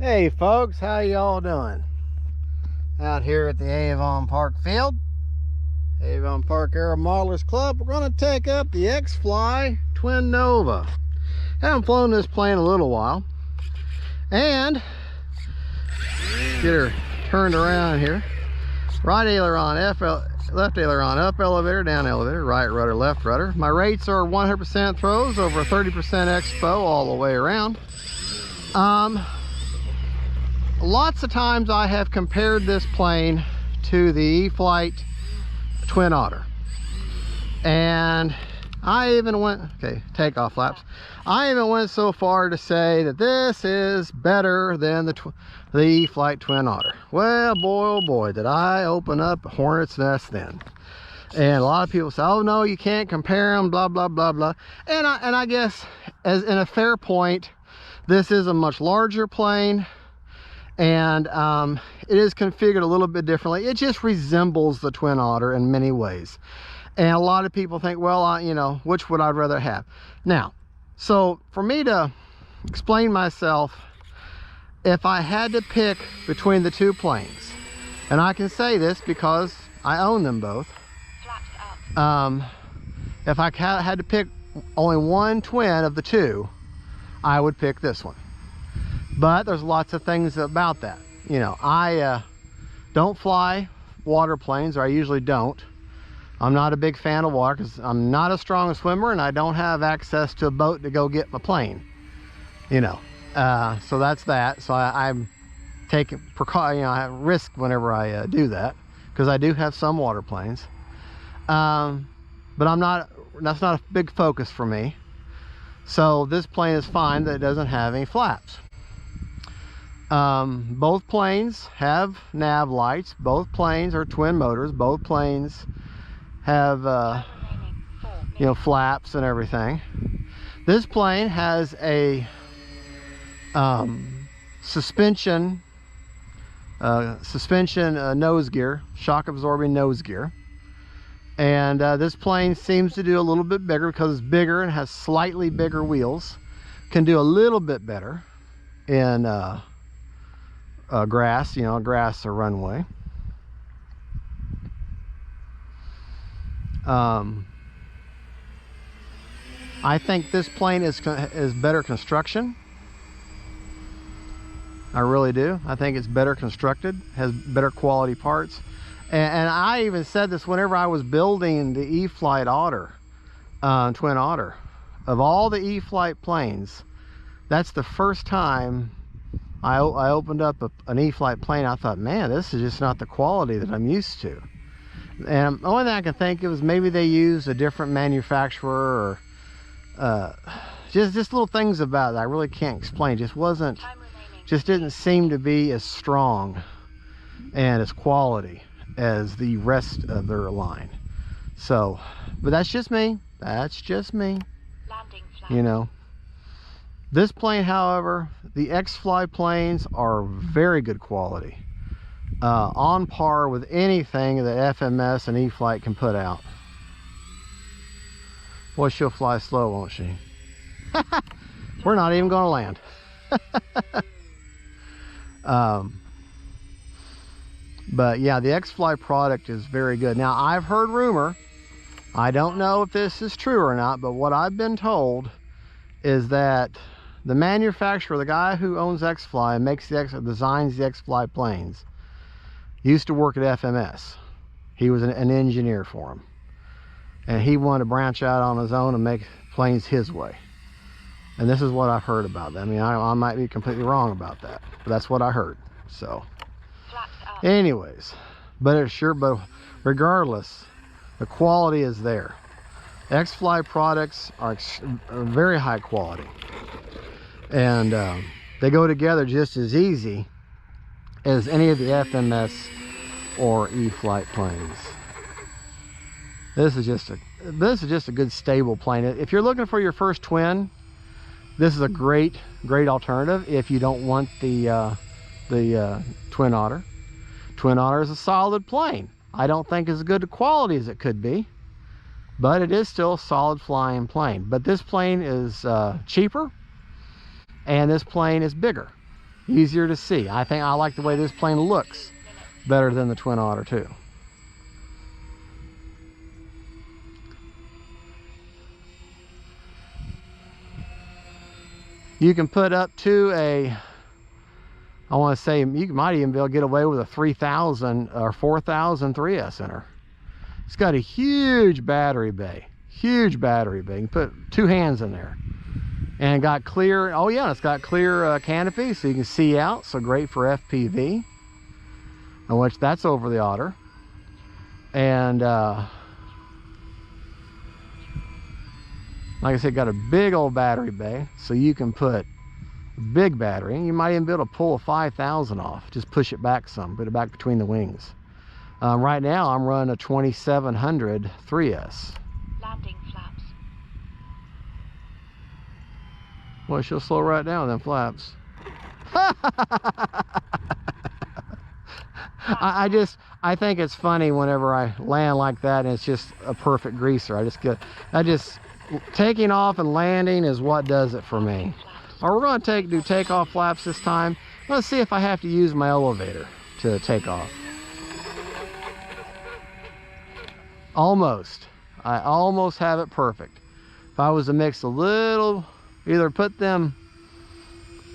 Hey folks, how y'all doing? Out here at the Avon Park field, Avon Park Aero Modelers Club, we're going to take up the X-Fly Twin Nova. Haven't flown this plane a little while, and get her turned around here. Right aileron, left aileron, up elevator, down elevator, right rudder, left rudder. My rates are 100% throws over 30% expo all the way around. Lots of times I have compared this plane to the e-flite Twin Otter, and I even went, takeoff flaps, I even went so far to say that this is better than the e-flite Twin Otter. Well, boy, oh boy, did I open up a hornet's nest then. And a lot of people say, oh no, you can't compare them, blah blah blah blah. And I guess, as in a fair point, this is a much larger plane, and it is configured a little bit differently. It just resembles the Twin Otter in many ways, and a lot of people think, well, you know, which would I rather have? Now, so for me to explain myself, if I had to pick between the two planes, and I can say this because I own them both, if I had to pick only one twin of the two, I would pick this one. But there's lots of things about that. You know, I don't fly water planes, or I usually don't. I'm not a big fan of water because I'm not a strong swimmer, and I don't have access to a boat to go get my plane. You know, so that's that. So I'm taking precaution. You know, I risk whenever I do that, because I do have some water planes. But I'm not. That's not a big focus for me. So this plane is fine that it doesn't have any flaps. Both planes have nav lights. Both planes are twin motors. Both planes have you know, flaps and everything. This plane has a suspension nose gear, shock absorbing nose gear. And this plane seems to do a little bit bigger because it's bigger and has slightly bigger wheels. Can do a little bit better in grass, you know, grass or runway. I think this plane is better construction. I really do. I think it's better constructed, has better quality parts. And I even said this whenever I was building the e-flite Otter, Twin Otter. Of all the e-flite planes, that's the first time I opened up an e-flite plane. I thought, man, this is just not the quality that I'm used to. And the only thing I can think of is maybe they used a different manufacturer, or just little things about it I really can't explain. Just didn't seem to be as strong and as quality as the rest of their line. So, but that's just me. That's just me. You know. This plane, however, the X-Fly planes are very good quality, on par with anything that FMS and e-flite can put out. Boy, she'll fly slow, won't she? We're not even going to land. But yeah, the X-Fly product is very good. Now, I've heard rumor, I don't know if this is true or not, but what I've been told is that the manufacturer, the guy who owns X-Fly and designs the X-Fly planes, used to work at FMS. He was an engineer for him, and he wanted to branch out on his own and make planes his way. And this is what I've heard about that. I mean, I might be completely wrong about that, but that's what I heard. So anyways, but regardless, the quality is there. X-Fly products are very high quality, and they go together just as easy as any of the FMS or e-flite planes. This is just a good stable plane. If you're looking for your first twin, this is a great alternative. If you don't want the Twin Otter. Twin Otter is a solid plane. I don't think as good a quality as it could be, but it is still a solid flying plane. But this plane is cheaper, and this plane is bigger. easier to see. I think I like the way this plane looks better than the Twin Otter too. You can put up to a, I want to say, you might even be able to get away with a 3000 or 4000 3S in her. It's got a huge battery bay. Huge battery bay. You can put 2 hands in there. And got clear, oh yeah, it's got clear canopy so you can see out. So great for FPV. In which that's over the Otter. And like I said, got a big old battery bay. So you can put a big battery. You might even be able to pull a 5000 off. Just push it back some, put it back between the wings. Right now I'm running a 2700 3S. Landing flaps. Well, she'll slow right down with them flaps. I think it's funny whenever I land like that and it's just a perfect greaser. Taking off and landing is what does it for me. We're going to do takeoff flaps this time. Let's see if I have to use my elevator to take off. Almost. I almost have it perfect. If I was to mix a little, either put them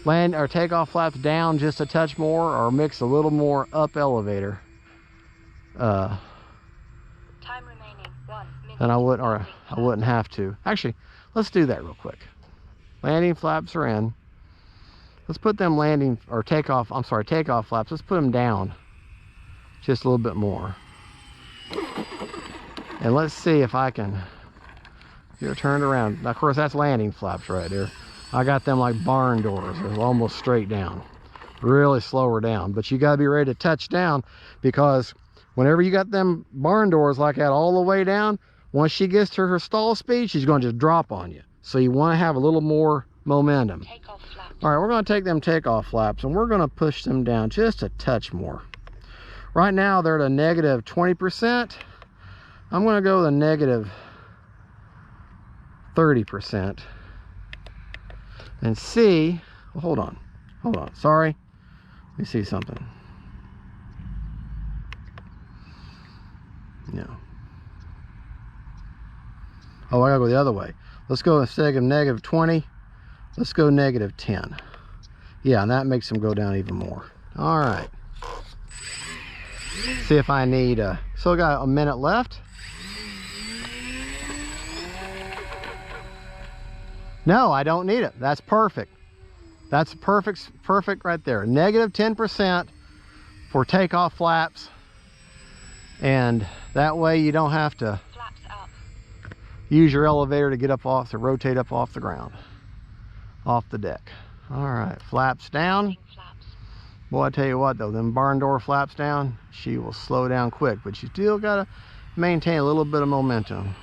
land or takeoff flaps down just a touch more, or mix a little more up elevator. Time remaining 1 minute. Then I wouldn't have to. Actually, let's do that real quick. Landing flaps are in. Let's put them takeoff flaps. Let's put them down just a little bit more. And let's see if I can get her turned around. Now, of course, that's landing flaps right there. I got them like barn doors. They're almost straight down. Really slow her down. But you got to be ready to touch down, because whenever you got them barn doors like that all the way down, once she gets to her stall speed, she's going to just drop on you. So you want to have a little more momentum. Takeoff flaps. All right, we're going to take them takeoff flaps and we're going to push them down just a touch more. Right now they're at a negative 20%. I'm going to go with a negative 30% and see. Well, hold on, sorry, let me see something. No. Oh, I gotta go the other way. Let's go instead of negative 20, let's go negative 10. Yeah, and that makes them go down even more. All right, see if I need still got a minute left. No, I don't need it. That's perfect. That's perfect right there. Negative 10% for takeoff flaps. And that way you don't have to Flaps up. use your elevator to get up off, to rotate up off the ground, off the deck. All right, flaps down. Flaps. Boy, I tell you what though, them barn door flaps down, she will slow down quick, but you still gotta maintain a little bit of momentum.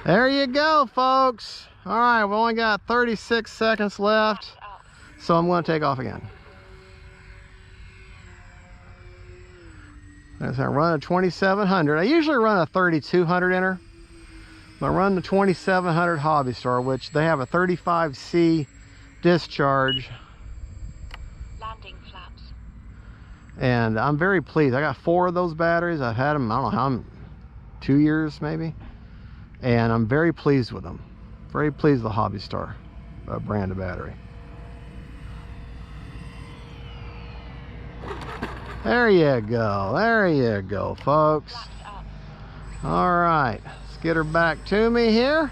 There you go, folks. All right, we only got 36 seconds left, so I'm going to take off again. As I run a 2700, I usually run a 3200 in her, but I run the 2700 Hobby Star, which they have a 35C discharge. Landing flaps. And I'm very pleased. I got 4 of those batteries. I've had them, I don't know how, 2 years maybe. And I'm very pleased with them. Very pleased with the Hobby Star brand of battery. There you go, folks. All right, let's get her back to me here.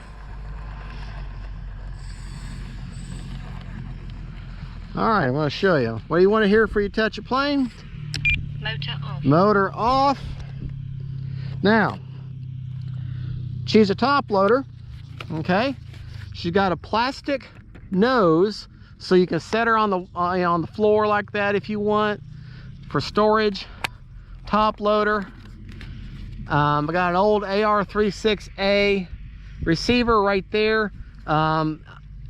All right, I'm going to show you. What do you want to hear before you touch a plane? Motor off. Motor off. Now, she's a top loader, okay? She's got a plastic nose, so you can set her on the floor like that if you want, for storage. Top loader. I got an old AR-36A receiver right there,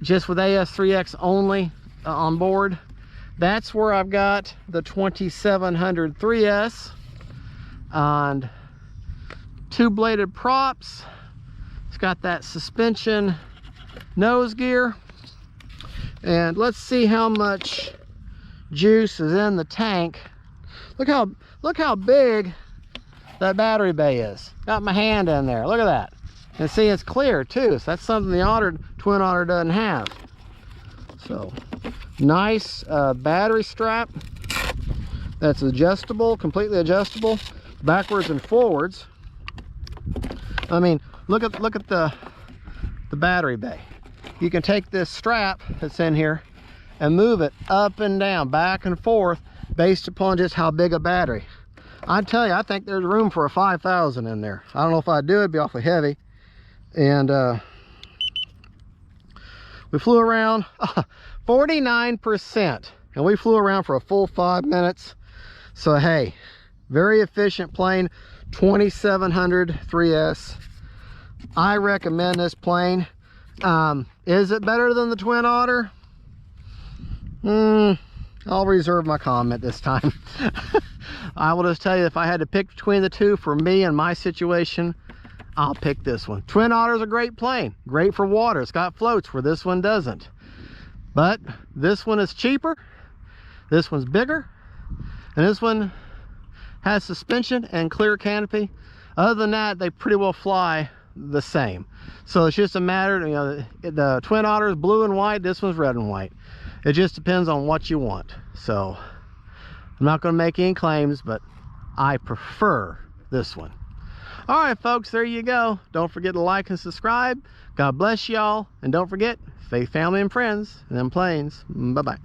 just with AS3X only on board. That's where I've got the 2700 3S and 2-bladed props. It's got that suspension nose gear. And let's see how much juice is in the tank. Look how big that battery bay is. Got my hand in there. Look at that. And see, it's clear too. So that's something the Twin Otter doesn't have. So nice battery strap that's adjustable, completely adjustable, backwards and forwards. I mean, look at the battery bay. You can take this strap that's in here and move it up and down, back and forth, based upon just how big a battery. I tell you, I think there's room for a 5,000 in there. I don't know if I'd do it, it'd be awfully heavy. And we flew around 49%, and we flew around for a full 5 minutes. So hey, very efficient plane, 2700 3S. I recommend this plane. Is it better than the Twin Otter? I'll reserve my comment this time. I will just tell you, if I had to pick between the two, for me and my situation, I'll pick this one. Twin Otter's a great plane, great for water. It's got floats where this one doesn't. But this one is cheaper, this one's bigger, and this one has suspension and clear canopy. Other than that, they pretty well fly the same. So it's just a matter, you know, the Twin Otter is blue and white, this one's red and white. It just depends on what you want. So I'm not going to make any claims, but I prefer this one. All right, folks, there you go. Don't forget to like and subscribe. God bless y'all, and don't forget, faith, family, and friends, and them planes. Bye-bye.